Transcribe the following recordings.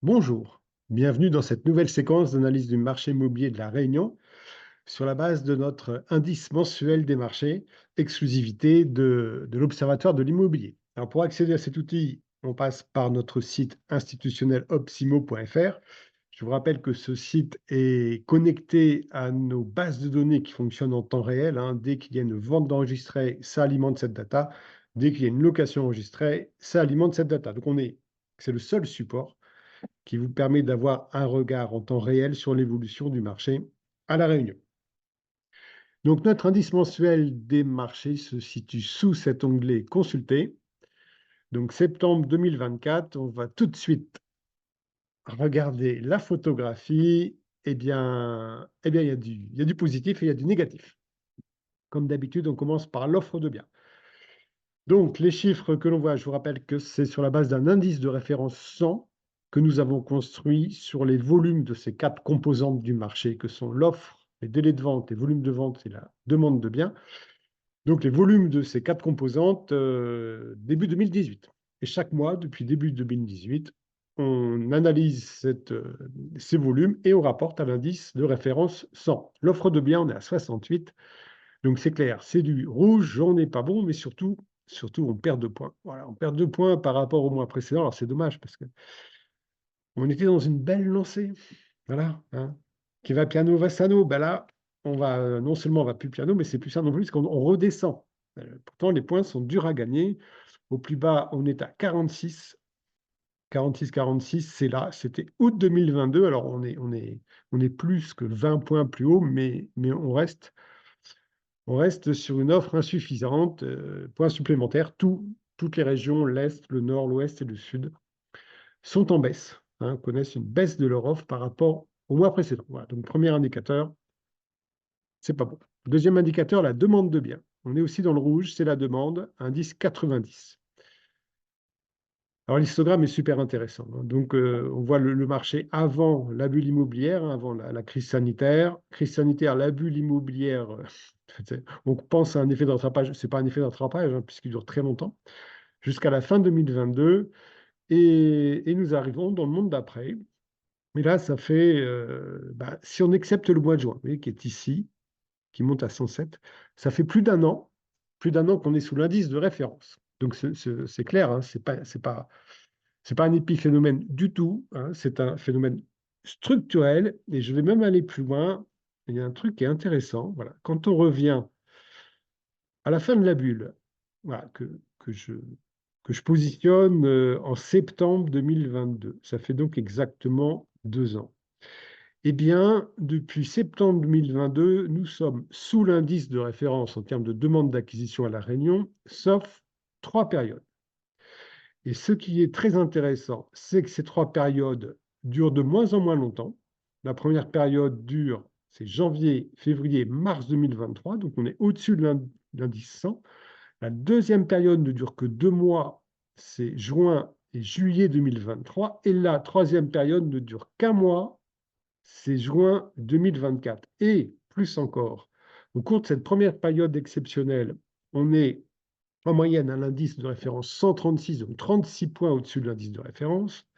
Bonjour, bienvenue dans cette nouvelle séquence d'analyse du marché immobilier de La Réunion sur la base de notre indice mensuel des marchés, exclusivité de l'Observatoire de l'immobilier. Alors pour accéder à cet outil, on passe par notre site institutionnel opsimo.fr. Je vous rappelle que ce site est connecté à nos bases de données qui fonctionnent en temps réel, hein. Dès qu'il y a une vente d'enregistré, ça alimente cette data. Dès qu'il y a une location enregistrée, ça alimente cette data. Donc c'est le seul support qui vous permet d'avoir un regard en temps réel sur l'évolution du marché à La Réunion. Donc, notre indice mensuel des marchés se situe sous cet onglet Consulter. Donc, septembre 2024, on va tout de suite regarder la photographie. Il y a du positif et il y a du négatif. Comme d'habitude, on commence par l'offre de biens. Donc, les chiffres que l'on voit, je vous rappelle que c'est sur la base d'un indice de référence 100 que nous avons construit sur les volumes de ces 4 composantes du marché, que sont l'offre, les délais de vente, les volumes de vente et la demande de biens. Donc, les volumes de ces 4 composantes, début 2018. Et chaque mois, depuis début 2018, on analyse ces volumes et on rapporte à l'indice de référence 100. L'offre de biens, on est à 68. Donc c'est clair, c'est du rouge, jaune n'est pas bon, mais surtout, on perd 2 points. Voilà, on perd 2 points par rapport au mois précédent. Alors c'est dommage parce qu'on était dans une belle lancée. Voilà, hein. Qui va piano va sano. Ben là, on va non seulement on va plus piano, mais c'est plus ça non plus, parce qu'on redescend. Pourtant, les points sont durs à gagner. Au plus bas, on est à 46. 46, c'est là, c'était août 2022. Alors on est plus que 20 points plus haut, mais on reste sur une offre insuffisante. Point supplémentaire, toutes les régions, l'Est, le Nord, l'Ouest et le Sud, sont en baisse, hein, connaissent une baisse de leur offre par rapport au mois précédent. Voilà, donc premier indicateur, c'est pas bon. Deuxième indicateur, la demande de biens. On est aussi dans le rouge, c'est la demande, indice 90. Alors l'histogramme est super intéressant, hein. Donc on voit le marché avant la bulle immobilière, hein, avant la crise sanitaire. Crise sanitaire, la bulle immobilière, on pense à un effet d'attrapage. Ce n'est pas un effet d'attrapage, hein, puisqu'il dure très longtemps, jusqu'à la fin 2022. Et nous arrivons dans le monde d'après. Mais là, ça fait, si on accepte le mois de juin, vous voyez, qui est ici, qui monte à 107, ça fait plus d'un an qu'on est sous l'indice de référence. Donc c'est clair, hein, c'est pas un épiphénomène du tout, hein, c'est un phénomène structurel. Et je vais même aller plus loin. Il y a un truc qui est intéressant. Voilà. Quand on revient à la fin de la bulle, voilà, que je positionne en septembre 2022, ça fait donc exactement 2 ans. Eh bien, depuis septembre 2022, nous sommes sous l'indice de référence en termes de demande d'acquisition à La Réunion, sauf 3 périodes. Et ce qui est très intéressant, c'est que ces 3 périodes durent de moins en moins longtemps. La première période dure, c'est janvier, février, mars 2023, donc on est au-dessus de l'indice 100. La deuxième période ne dure que 2 mois, c'est juin et juillet 2023. Et la troisième période ne dure qu'un mois, c'est juin 2024. Et plus encore, au cours de cette première période exceptionnelle, on est en moyenne à l'indice de référence 136, donc 36 points au-dessus de l'indice de référence.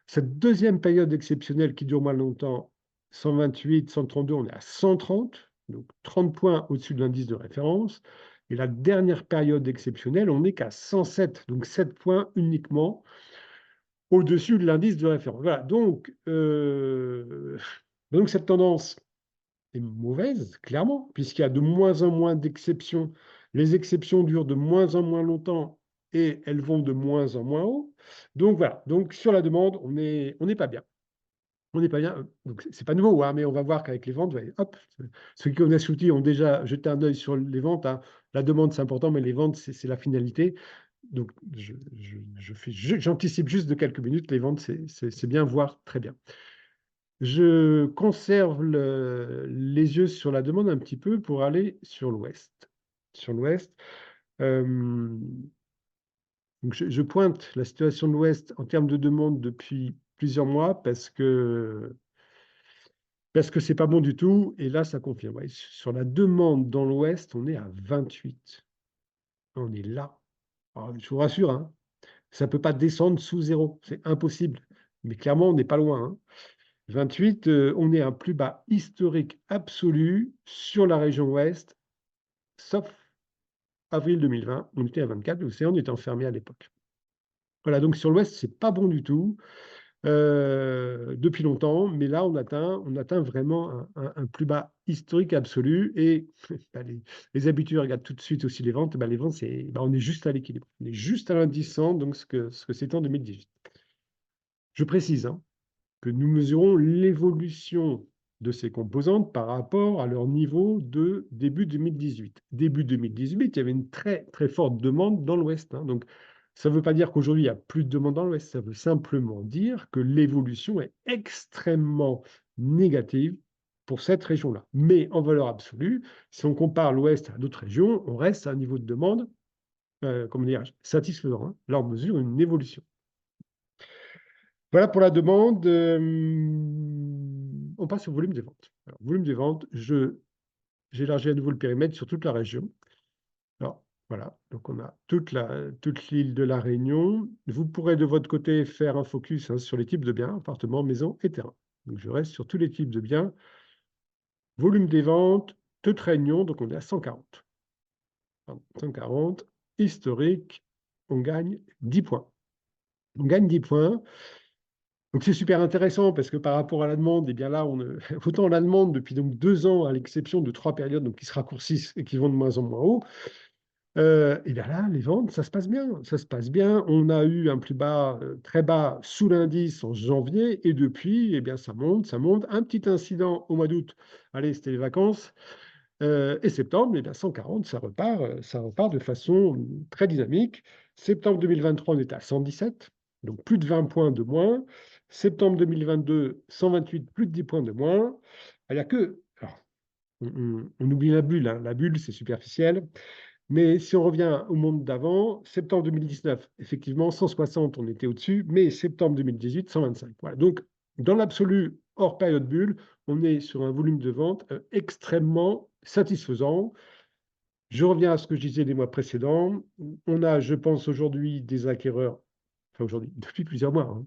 Cette deuxième période exceptionnelle qui dure moins longtemps, 128, 132, on est à 130, donc 30 points au-dessus de l'indice de référence. Et la dernière période exceptionnelle, on n'est qu'à 107, donc 7 points uniquement au-dessus de l'indice de référence. Voilà, donc cette tendance est mauvaise, clairement, puisqu'il y a de moins en moins d'exceptions. Les exceptions durent de moins en moins longtemps et elles vont de moins en moins haut. Donc voilà, donc sur la demande, on n'est pas bien. On n'est pas bien. Donc c'est pas nouveau, hein, mais on va voir qu'avec les ventes, hop, ceux qui connaissent l'outil ont déjà jeté un œil sur les ventes, hein. La demande, c'est important, mais les ventes, c'est la finalité. Donc j'anticipe juste de quelques minutes. Les ventes, c'est bien, voire très bien. Je conserve les yeux sur la demande un petit peu pour aller sur l'ouest. Sur l'ouest, euh, donc je pointe la situation de l'ouest en termes de demande depuis plusieurs mois parce que c'est pas bon du tout. Et là, ça confirme. Ouais, sur la demande dans l'ouest, on est à 28. On est là. Alors, je vous rassure, hein, ça ne peut pas descendre sous zéro. C'est impossible. mais clairement, on n'est pas loin, hein. 28, on est à un plus bas historique absolu sur la région ouest, sauf avril 2020, on était à 24, l'océan était enfermé à l'époque. Voilà, donc sur l'ouest, c'est pas bon du tout depuis longtemps, mais là, on atteint vraiment un plus bas historique absolu. Et bah, les habitués regardent tout de suite aussi les ventes. Bah, les ventes, on est juste à l'équilibre. On est juste à l'indice 100, donc ce que c'était en 2018. Je précise hein, que nous mesurons l'évolution de ces composantes par rapport à leur niveau de début 2018. Début 2018, il y avait une très, très forte demande dans l'Ouest, hein. Donc, ça ne veut pas dire qu'aujourd'hui, il n'y a plus de demande dans l'Ouest. Ça veut simplement dire que l'évolution est extrêmement négative pour cette région-là. Mais en valeur absolue, si on compare l'Ouest à d'autres régions, on reste à un niveau de demande, comment dire, satisfaisant, hein. Là, on mesure une évolution. Voilà pour la demande. On passe au volume des ventes. Alors, volume des ventes, j'élargis à nouveau le périmètre sur toute la région. Alors, voilà, donc on a toute l'île de la Réunion. Vous pourrez de votre côté faire un focus hein, sur les types de biens, appartements, maisons et terrains. Donc, je reste sur tous les types de biens. Volume des ventes, toute Réunion, donc on est à 140. Pardon, 140. Historique, on gagne 10 points. On gagne 10 points. Donc c'est super intéressant parce que par rapport à la demande, eh bien là, autant la demande depuis donc 2 ans, à l'exception de 3 périodes donc qui se raccourcissent et qui vont de moins en moins haut, et bien là, les ventes, ça se passe bien. Ça se passe bien. On a eu un plus bas, très bas sous l'indice en janvier et depuis, eh bien ça monte, ça monte. Un petit incident au mois d'août, allez, c'était les vacances. Et septembre, eh bien 140, ça repart de façon très dynamique. Septembre 2023, on est à 117, donc plus de 20 points de moins. Septembre 2022, 128, plus de 10 points de moins. Il n'y a que. Alors, on oublie la bulle, hein. La bulle, c'est superficiel. Mais si on revient au monde d'avant, septembre 2019, effectivement, 160, on était au-dessus, mais septembre 2018, 125. Voilà. Donc, dans l'absolu, hors période bulle, on est sur un volume de vente extrêmement satisfaisant. Je reviens à ce que je disais les mois précédents. On a, je pense, aujourd'hui des acquéreurs, enfin aujourd'hui, depuis plusieurs mois, hein,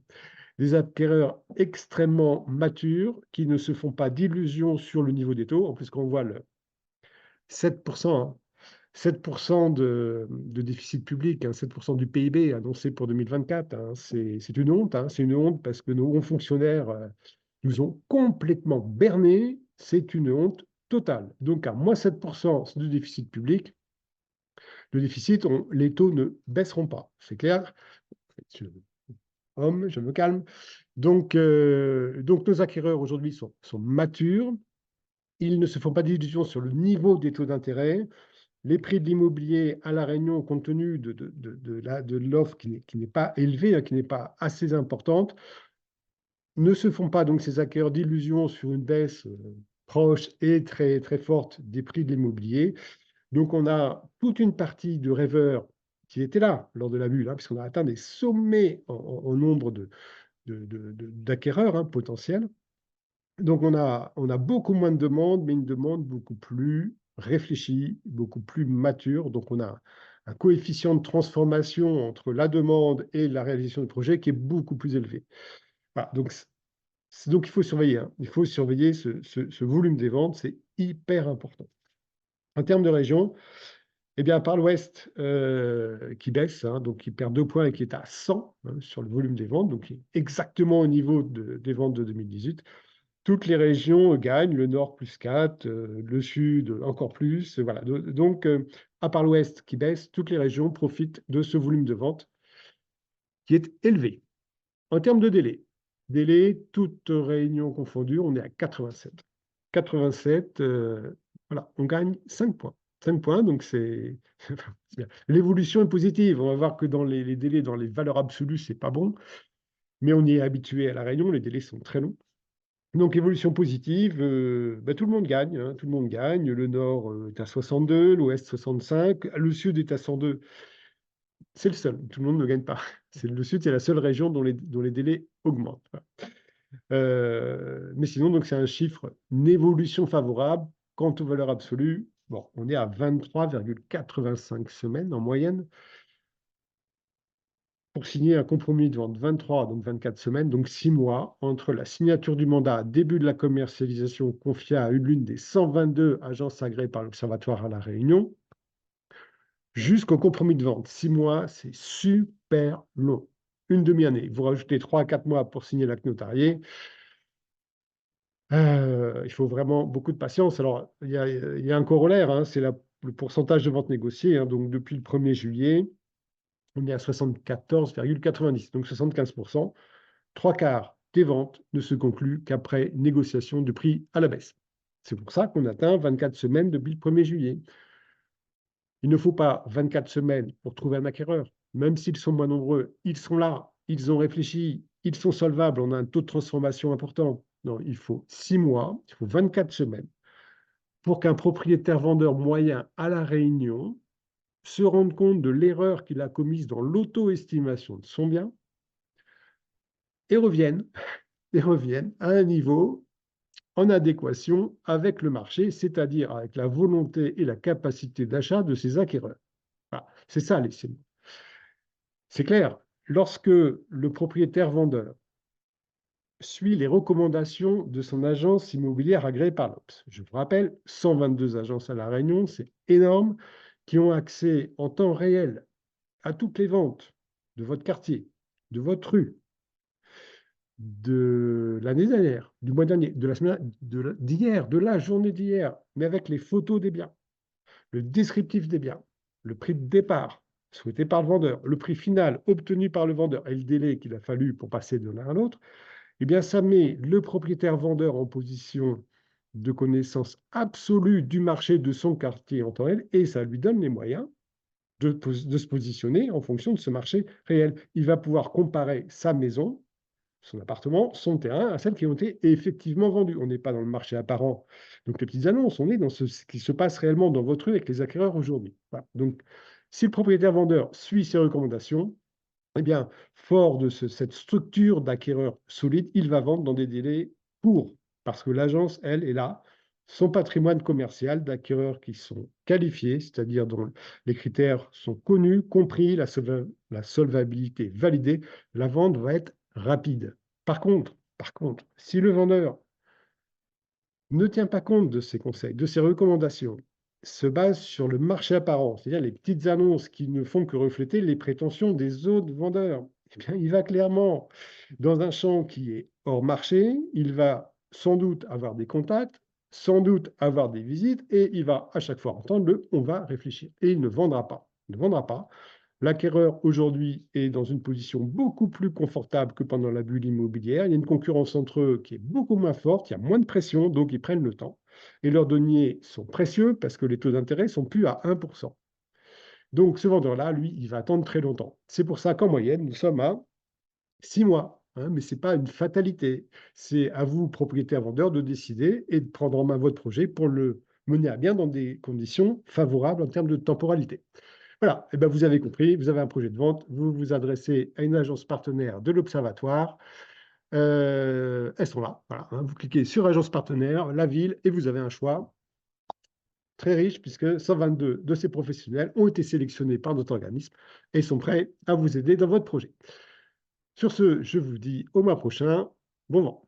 des acquéreurs extrêmement matures qui ne se font pas d'illusions sur le niveau des taux. En plus, quand on voit le 7%, hein, 7% de déficit public, hein, 7% du PIB annoncé pour 2024, hein, c'est une honte. Hein, c'est une honte parce que nos hauts fonctionnaires nous ont complètement bernés. C'est une honte totale. Donc, à moins 7% de déficit public, le déficit, les taux ne baisseront pas. C'est clair. Je me calme. Donc nos acquéreurs aujourd'hui sont matures. Ils ne se font pas d'illusions sur le niveau des taux d'intérêt. Les prix de l'immobilier à La Réunion, compte tenu de l'offre qui n'est pas élevée, hein, qui n'est pas assez importante, ne se font pas donc ces acquéreurs d'illusions sur une baisse proche et très, très forte des prix de l'immobilier. Donc on a toute une partie de rêveurs qui étaient là lors de la bulle, hein, puisqu'on a atteint des sommets en nombre d'acquéreurs hein, potentiels. Donc on a beaucoup moins de demandes, mais une demande beaucoup plus réfléchie, beaucoup plus mature. Donc on a un coefficient de transformation entre la demande et la réalisation du projet qui est beaucoup plus élevé. Voilà, donc il faut surveiller, hein. Il faut surveiller ce volume des ventes, c'est hyper important. En termes de région, eh bien, par l'Ouest qui baisse, hein, donc qui perd 2 points et qui est à 100 hein, sur le volume des ventes, donc exactement au niveau des ventes de 2018. Toutes les régions gagnent, le Nord plus 4, le Sud encore plus. Voilà. Donc, à part l'Ouest qui baisse, toutes les régions profitent de ce volume de vente qui est élevé. En termes de délai, toutes réunions confondues, on est à 87. 87, voilà, on gagne 5 points. 5 points, donc c'est bien. L'évolution est positive. On va voir que dans les délais, dans les valeurs absolues, c'est pas bon. Mais on y est habitué à La Réunion, les délais sont très longs. Donc, évolution positive, tout le monde gagne, hein, tout le monde gagne. Le Nord est à 62, l'Ouest 65, le Sud est à 102. C'est le seul, tout le monde ne gagne pas. Le Sud, c'est la seule région dont les délais augmentent. Mais sinon, donc c'est un chiffre, une évolution favorable. Quant aux valeurs absolues, bon, on est à 23,85 semaines en moyenne. pour signer un compromis de vente 23, donc 24 semaines, donc 6 mois, entre la signature du mandat, début de la commercialisation confiée à l'une des 122 agences agréées par l'Observatoire à La Réunion, jusqu'au compromis de vente. 6 mois, c'est super long. Une demi-année. Vous rajoutez 3 à 4 mois pour signer l'acte notarié. Il faut vraiment beaucoup de patience. Alors, il y a un corollaire, hein, c'est le pourcentage de ventes négociées. Hein, donc, depuis le 1er juillet, on est à 74,90, donc 75%. 3/4 des ventes ne se concluent qu'après négociation de prix à la baisse. C'est pour ça qu'on atteint 24 semaines depuis le 1er juillet. Il ne faut pas 24 semaines pour trouver un acquéreur. Même s'ils sont moins nombreux, ils sont là, ils ont réfléchi, ils sont solvables, on a un taux de transformation important. Non, il faut 6 mois, il faut 24 semaines pour qu'un propriétaire vendeur moyen à La Réunion se rende compte de l'erreur qu'il a commise dans l'auto-estimation de son bien et revienne à un niveau en adéquation avec le marché, c'est-à-dire avec la volonté et la capacité d'achat de ses acquéreurs. Voilà, c'est ça l'estimation. C'est clair, lorsque le propriétaire vendeur suit les recommandations de son agence immobilière agréée par l'Obs. Je vous rappelle, 122 agences à La Réunion, c'est énorme, qui ont accès en temps réel à toutes les ventes de votre quartier, de votre rue, de l'année dernière, du mois dernier, de la semaine d'hier, de la journée d'hier, mais avec les photos des biens, le descriptif des biens, le prix de départ souhaité par le vendeur, le prix final obtenu par le vendeur et le délai qu'il a fallu pour passer de l'un à l'autre, eh bien, ça met le propriétaire vendeur en position de connaissance absolue du marché de son quartier en temps réel et ça lui donne les moyens de se positionner en fonction de ce marché réel. Il va pouvoir comparer sa maison, son appartement, son terrain à celles qui ont été effectivement vendues. On n'est pas dans le marché apparent, donc les petites annonces, on est dans ce qui se passe réellement dans votre rue avec les acquéreurs aujourd'hui. Voilà. Donc, si le propriétaire vendeur suit ces recommandations, eh bien, fort de cette structure d'acquéreur solide, il va vendre dans des délais courts, parce que l'agence, elle, est là, son patrimoine commercial d'acquéreurs qui sont qualifiés, c'est-à-dire dont les critères sont connus, compris, la solvabilité validée, la vente va être rapide. Par contre, si le vendeur ne tient pas compte de ces conseils, de ces recommandations, se base sur le marché apparent, c'est-à-dire les petites annonces qui ne font que refléter les prétentions des autres vendeurs, eh bien, il va clairement dans un champ qui est hors marché, il va sans doute avoir des contacts, sans doute avoir des visites, et il va à chaque fois entendre le « on va réfléchir ». Et il ne vendra pas. Il ne vendra pas. L'acquéreur, aujourd'hui, est dans une position beaucoup plus confortable que pendant la bulle immobilière. Il y a une concurrence entre eux qui est beaucoup moins forte, il y a moins de pression, donc ils prennent le temps. Et leurs deniers sont précieux parce que les taux d'intérêt sont plus à 1%. Donc ce vendeur-là, lui, il va attendre très longtemps. C'est pour ça qu'en moyenne, nous sommes à 6 mois. Hein, mais ce n'est pas une fatalité. C'est à vous, propriétaire-vendeur, de décider et de prendre en main votre projet pour le mener à bien dans des conditions favorables en termes de temporalité. Voilà, et ben vous avez compris, vous avez un projet de vente, vous vous adressez à une agence partenaire de l'Observatoire. Elles sont là, voilà, hein, vous cliquez sur agence partenaire, la ville, et vous avez un choix très riche puisque 122 de ces professionnels ont été sélectionnés par notre organisme et sont prêts à vous aider dans votre projet. Sur ce, je vous dis au mois prochain. Bon vent.